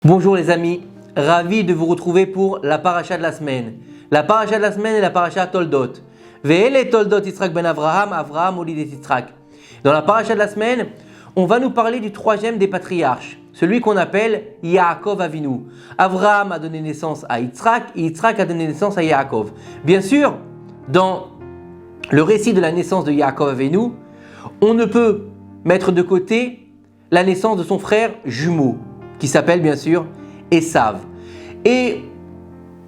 Bonjour les amis, ravi de vous retrouver pour la paracha de la semaine. La paracha de la semaine est la paracha Toldot. Ve'ele Toldot Yitzhak ben Avraham, Avraham Olidet Yitzhak. Dans la paracha de la semaine, on va nous parler du troisième des patriarches, celui qu'on appelle Yaakov Avinu. Avraham a donné naissance à Yitzhak et Yitzhak a donné naissance à Yaakov. Bien sûr, dans le récit de la naissance de Yaakov Avinu, on ne peut mettre de côté la naissance de son frère jumeau, qui s'appelle bien sûr Esav. Et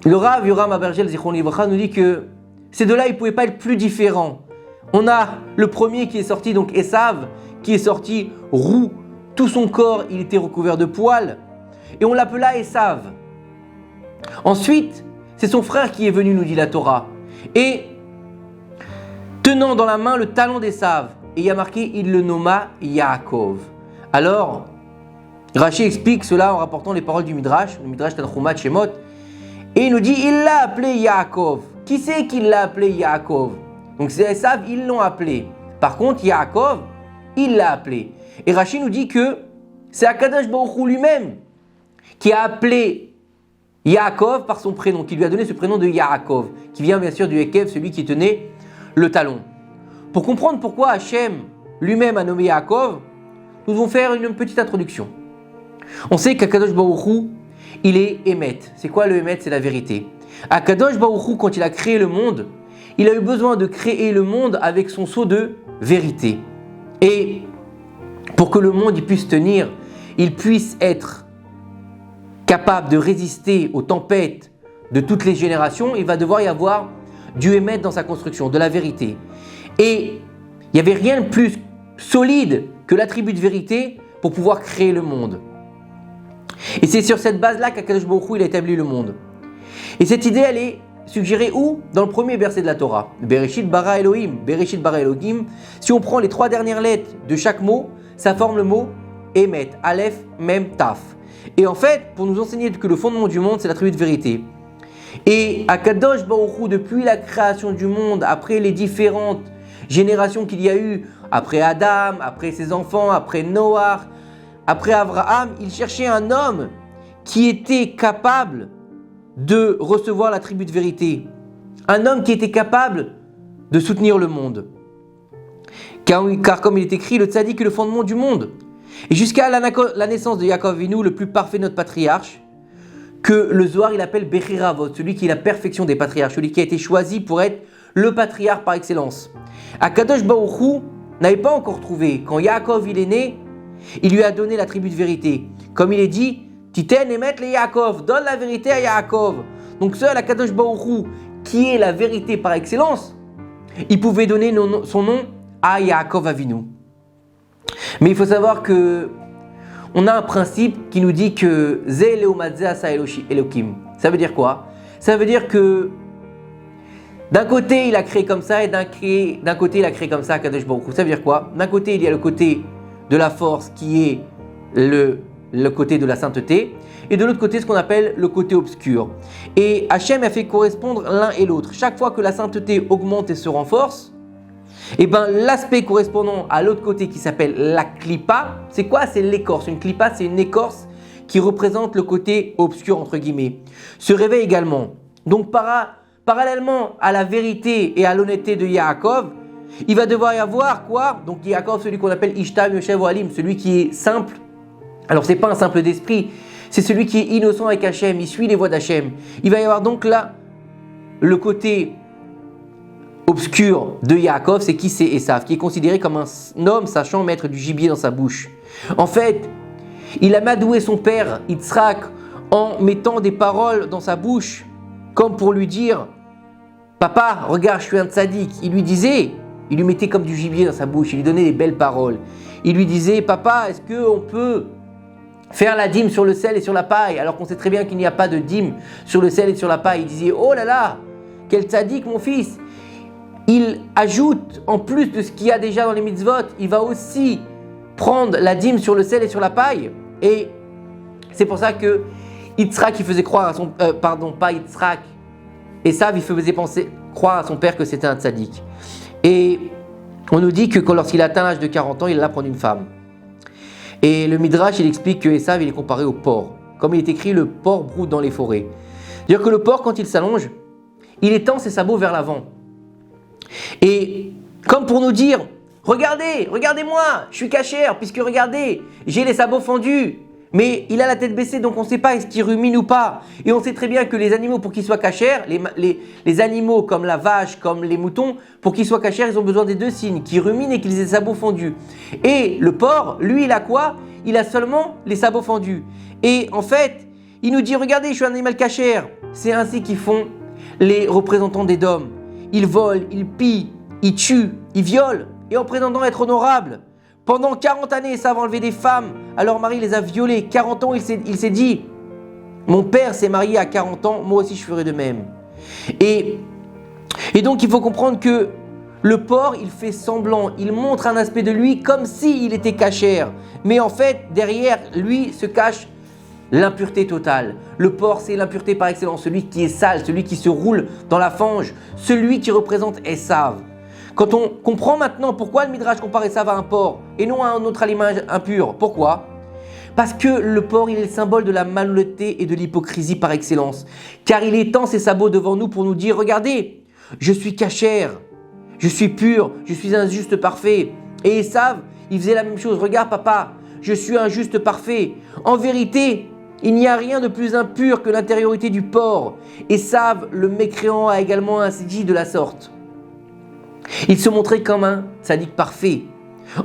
le Rav Yoram Abergel Zichron Livracha nous dit que ces deux-là, ils ne pouvaient pas être plus différents. On a le premier qui est sorti, donc Esav, qui est sorti roux, tout son corps, il était recouvert de poils, et on l'appela Esav. Ensuite, c'est son frère qui est venu, nous dit la Torah, et tenant dans la main le talon d'Esav, et il y a marqué, il le nomma Yaakov. Alors, Rashi explique cela en rapportant les paroles du Midrash, le Midrash Tanchumat Shemot, et il nous dit, il l'a appelé Yaakov. Qui c'est qui l'a appelé Yaakov? Donc c'est Esav, ils l'ont appelé. Par contre, Yaakov, il l'a appelé. Et Rashi nous dit que c'est Akadosh Baruch Hu lui-même qui a appelé Yaakov par son prénom, qui lui a donné ce prénom de Yaakov, qui vient bien sûr du Ekev, celui qui tenait le talon. Pour comprendre pourquoi Hachem lui-même a nommé Yaakov, nous allons faire une petite introduction. On sait qu'Akadosh Baruch Hu, il est Emet. C'est quoi le Emet? C'est la vérité. Akadosh Baruch Hu, quand il a créé le monde, il a eu besoin de créer le monde avec son sceau de vérité. Et pour que le monde il puisse tenir, il puisse être capable de résister aux tempêtes de toutes les générations, il va devoir y avoir du Emet dans sa construction, de la vérité. Et il n'y avait rien de plus solide que l'attribut de vérité pour pouvoir créer le monde. Et c'est sur cette base-là qu'Akadosh Baruch Hu il a établi le monde. Et cette idée, elle est suggérée où? Dans le premier verset de la Torah. Bereshit bara Elohim, Bereshit bara Elohim. Si on prend les trois dernières lettres de chaque mot, ça forme le mot Emet, Aleph, Mem, Taf. Et en fait, pour nous enseigner que le fondement du monde, c'est l'attribut de vérité. Et Akadosh Baruch Hu, depuis la création du monde, après les différentes générations qu'il y a eu, après Adam, après ses enfants, après Noach, après Abraham, il cherchait un homme qui était capable de recevoir l'attribut de vérité. Un homme qui était capable de soutenir le monde. Car comme il est écrit, le tzaddik est le fondement du monde. Et jusqu'à la naissance de Yaakov Avinu, le plus parfait de notre patriarche, que le Zohar il appelle Bechiravot, celui qui est la perfection des patriarches, celui qui a été choisi pour être le patriarche par excellence. Akadosh Baruch Hu n'avait pas encore trouvé. Quand Yaakov il est né, il lui a donné l'attribut de vérité. Comme il est dit, Titen emet le Yaakov, donne la vérité à Yaakov. Donc seul Akadosh Baruch Hu, qui est la vérité par excellence, il pouvait donner son nom à Yaakov Avinu. Mais il faut savoir que on a un principe qui nous dit que Ze Leomat Ze Asa Elokim. Ça veut dire quoi? Ça veut dire que d'un côté il a créé comme ça et d'un côté il a créé comme ça Akadosh Baruch Hu. Ça veut dire quoi? D'un côté il y a le côté de la force qui est le côté de la sainteté et de l'autre côté ce qu'on appelle le côté obscur. Et Hachem a fait correspondre l'un et l'autre. Chaque fois que la sainteté augmente et se renforce, et ben l'aspect correspondant à l'autre côté qui s'appelle la clipa, c'est quoi? C'est l'écorce. Une clipa, c'est une écorce qui représente le côté obscur entre guillemets. Se réveille également. Donc parallèlement à la vérité et à l'honnêteté de Yaakov, il va devoir y avoir quoi? Donc Yaakov, celui qu'on appelle Ishtam Yoshev Ohalim, celui qui est simple. Alors c'est pas un simple d'esprit, c'est celui qui est innocent avec Hachem, il suit les voies d'Hachem. Il va y avoir donc là le côté obscur de Yaakov, c'est qui? C'est Esav, qui est considéré comme un homme sachant mettre du gibier dans sa bouche. En fait, il a madoué son père Yitzhak en mettant des paroles dans sa bouche, comme pour lui dire « Papa, regarde, je suis un tzaddik ». Il lui mettait comme du gibier dans sa bouche, il lui donnait des belles paroles. Il lui disait « Papa, est-ce qu'on peut faire la dîme sur le sel et sur la paille ?» Alors qu'on sait très bien qu'il n'y a pas de dîme sur le sel et sur la paille. Il disait « Oh là là, quel tzaddik mon fils !» Il ajoute, en plus de ce qu'il y a déjà dans les mitzvot, il va aussi prendre la dîme sur le sel et sur la paille. Et c'est pour ça que Yitzhak, il faisait croire à son... pas Yitzhak. Esav, il faisait croire à son père que c'était un tzaddik. Et on nous dit que lorsqu'il atteint l'âge de 40 ans, il alla prendre une femme. Et le Midrash, il explique que Esav, il est comparé au porc. comme il est écrit, le porc broute dans les forêts. C'est-à-dire que le porc, quand il s'allonge, il étend ses sabots vers l'avant. Et comme pour nous dire, regardez, regardez-moi, je suis cachère, puisque regardez, j'ai les sabots fendus. Mais il a la tête baissée, donc on ne sait pas est-ce qu'il rumine ou pas. Et on sait très bien que les animaux, pour qu'ils soient cachères, les animaux comme la vache, comme les moutons, pour qu'ils soient cachères, ils ont besoin des deux signes, qu'ils ruminent et qu'ils aient les sabots fendus. Et le porc, lui, il a quoi? Il a seulement les sabots fendus. Et en fait, il nous dit, regardez, je suis un animal cachère. C'est ainsi qu'ils font les représentants des dômes. Ils volent, ils pillent, ils tuent, ils violent, et en prétendant être honorables. Pendant 40 années, ça va enlever des femmes, alors Marie les a violées. 40 ans, il s'est dit, mon père s'est marié à 40 ans, moi aussi je ferai de même. Et donc il faut comprendre que le porc, il fait semblant, il montre un aspect de lui comme s'il était cachère. Mais en fait, derrière lui se cache l'impureté totale. Le porc, c'est l'impureté par excellence, celui qui est sale, celui qui se roule dans la fange, celui qui représente Esav. Quand on comprend maintenant pourquoi le Midrash compare Esav à un porc et non à un autre aliment impur, pourquoi? Parce que le porc, il est le symbole de la malhonnêteté et de l'hypocrisie par excellence. Car il étend ses sabots devant nous pour nous dire, regardez, je suis cachère, je suis pur, je suis un juste parfait. Et Esav, il faisait la même chose. Regarde papa, je suis un juste parfait. En vérité, il n'y a rien de plus impur que l'intériorité du porc. Esav, le mécréant, a également ainsi dit de la sorte. Il se montrait comme un tzaddik parfait,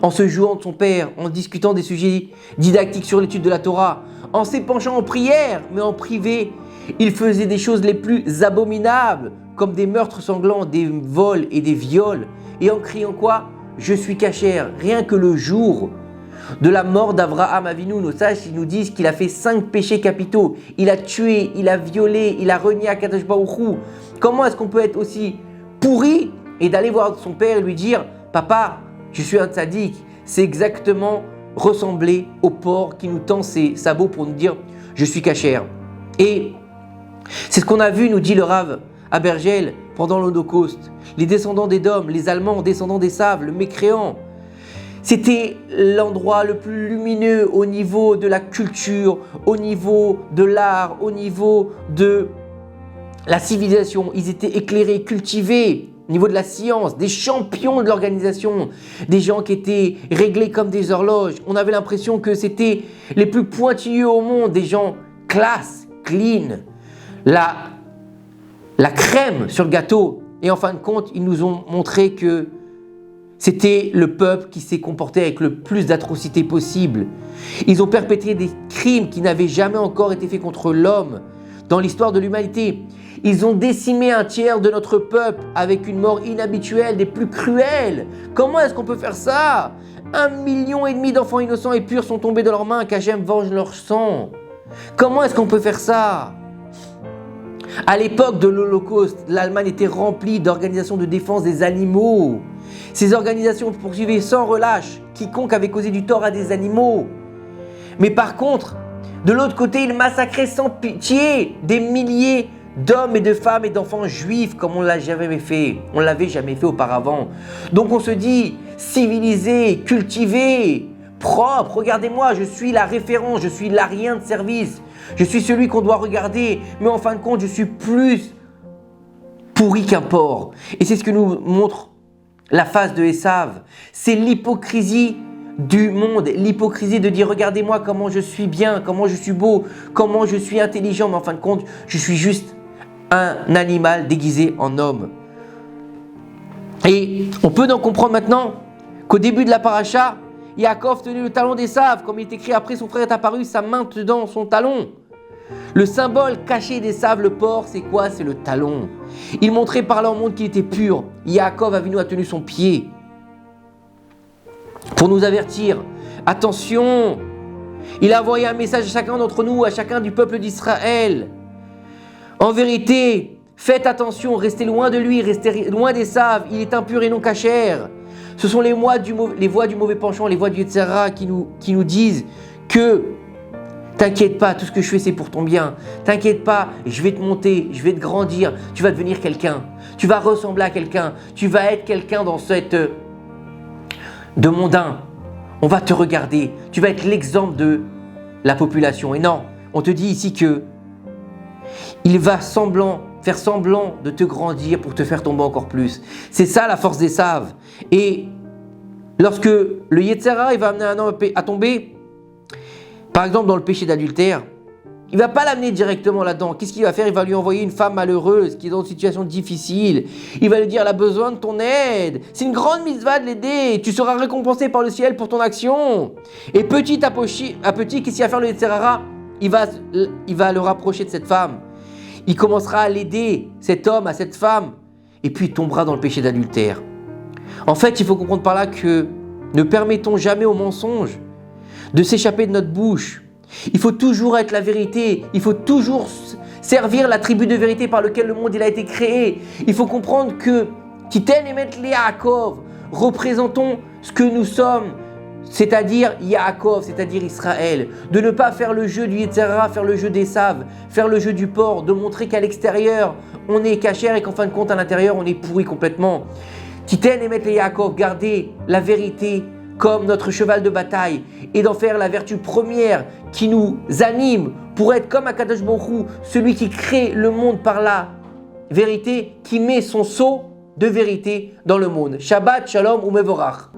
en se jouant de son père, en discutant des sujets didactiques sur l'étude de la Torah, en s'épanchant en prière, mais en privé. Il faisait des choses les plus abominables, comme des meurtres sanglants, des vols et des viols, et en criant quoi? Je suis cachère. Rien que le jour de la mort d'Avraham Avinu, nos sages ils nous disent qu'il a fait 5 péchés capitaux. Il a tué, il a violé, il a renié Akadosh Baruch Hu. Comment est-ce qu'on peut être aussi pourri et d'aller voir son père et lui dire « Papa, je suis un tzaddik ». C'est exactement ressembler au porc qui nous tend ses sabots pour nous dire « Je suis cachère ». Et c'est ce qu'on a vu, nous dit le Rav Abergel, pendant l'Holocauste. Les descendants d'Édom, les Allemands, descendants d'Esav, le mécréant. C'était l'endroit le plus lumineux au niveau de la culture, au niveau de l'art, au niveau de la civilisation. Ils étaient éclairés, cultivés. Au niveau de la science, des champions de l'organisation, des gens qui étaient réglés comme des horloges. On avait l'impression que c'était les plus pointilleux au monde, des gens classe, clean, la crème sur le gâteau. Et en fin de compte, ils nous ont montré que c'était le peuple qui s'est comporté avec le plus d'atrocités possible. Ils ont perpétré des crimes qui n'avaient jamais encore été faits contre l'homme dans l'histoire de l'humanité. Ils ont décimé un tiers de notre peuple avec une mort inhabituelle, des plus cruelles. Comment est-ce qu'on peut faire ça? 1,5 million d'enfants innocents et purs sont tombés dans leurs mains, qu'Hachem venge leur sang. Comment est-ce qu'on peut faire ça? À l'époque de l'Holocauste, l'Allemagne était remplie d'organisations de défense des animaux. Ces organisations poursuivaient sans relâche quiconque avait causé du tort à des animaux. Mais par contre, de l'autre côté, ils massacraient sans pitié des milliers d'hommes et de femmes et d'enfants juifs comme on ne l'a jamais fait. On ne l'avait jamais fait auparavant. Donc on se dit civilisé, cultivé, propre. Regardez-moi, je suis la référence, je suis l'arien de service. Je suis celui qu'on doit regarder. Mais en fin de compte, je suis plus pourri qu'un porc. Et c'est ce que nous montre la face de Esav. C'est l'hypocrisie du monde, l'hypocrisie de dire regardez-moi comment je suis bien, comment je suis beau, comment je suis intelligent, mais en fin de compte, je suis juste un animal déguisé en homme. Et on peut donc comprendre maintenant qu'au début de la paracha, Yaakov tenait le talon d'Esav, comme il est écrit après son frère est apparu, sa main dans son talon. Le symbole caché d'Esav, le porc, c'est quoi? C'est le talon. Il montrait par là au monde qu'il était pur. Yaakov Avinu a tenu son pied pour nous avertir. Attention, il a envoyé un message à chacun d'entre nous, à chacun du peuple d'Israël. En vérité, faites attention, restez loin de lui, restez loin d'Esav, il est impur et non cachère. Ce sont les voix du mauvais penchant, les voix du Yetzer Hara qui nous disent que t'inquiète pas, tout ce que je fais c'est pour ton bien. T'inquiète pas, je vais te monter, je vais te grandir, tu vas devenir quelqu'un. Tu vas ressembler à quelqu'un, tu vas être quelqu'un dans cette de mondain. On va te regarder, tu vas être l'exemple de la population. Et non, on te dit ici que il va faire semblant de te grandir pour te faire tomber encore plus. C'est ça la force d'Ésav. Et lorsque le Yetzer Hara il va amener un homme à tomber, par exemple dans le péché d'adultère, il ne va pas l'amener directement là-dedans. Qu'est-ce qu'il va faire? Il va lui envoyer une femme malheureuse qui est dans une situation difficile. Il va lui dire, elle a besoin de ton aide. C'est une grande mitzvah de l'aider. Tu seras récompensé par le ciel pour ton action. Et petit à petit, qu'est-ce qu'il va faire le Yetzer Hara? Il va le rapprocher de cette femme. Il commencera à l'aider, cet homme, à cette femme. Et puis il tombera dans le péché d'adultère. En fait, il faut comprendre par là que ne permettons jamais au mensonge de s'échapper de notre bouche. Il faut toujours être la vérité. Il faut toujours servir l'attribut de vérité par lequel le monde il a été créé. Il faut comprendre que Kiten Emet Yaakov, représentons ce que nous sommes, c'est-à-dire Yaakov, c'est-à-dire Israël. De ne pas faire le jeu du Yetzer Hara, faire le jeu d'Ésav, faire le jeu du porc, de montrer qu'à l'extérieur on est cachère et qu'en fin de compte à l'intérieur on est pourri complètement. Kiten Emet Yaakov, garder la vérité comme notre cheval de bataille et d'en faire la vertu première qui nous anime pour être comme Akadosh Baruch Hu, celui qui crée le monde par la vérité, qui met son sceau de vérité dans le monde. Shabbat, Shalom ou Mevorach.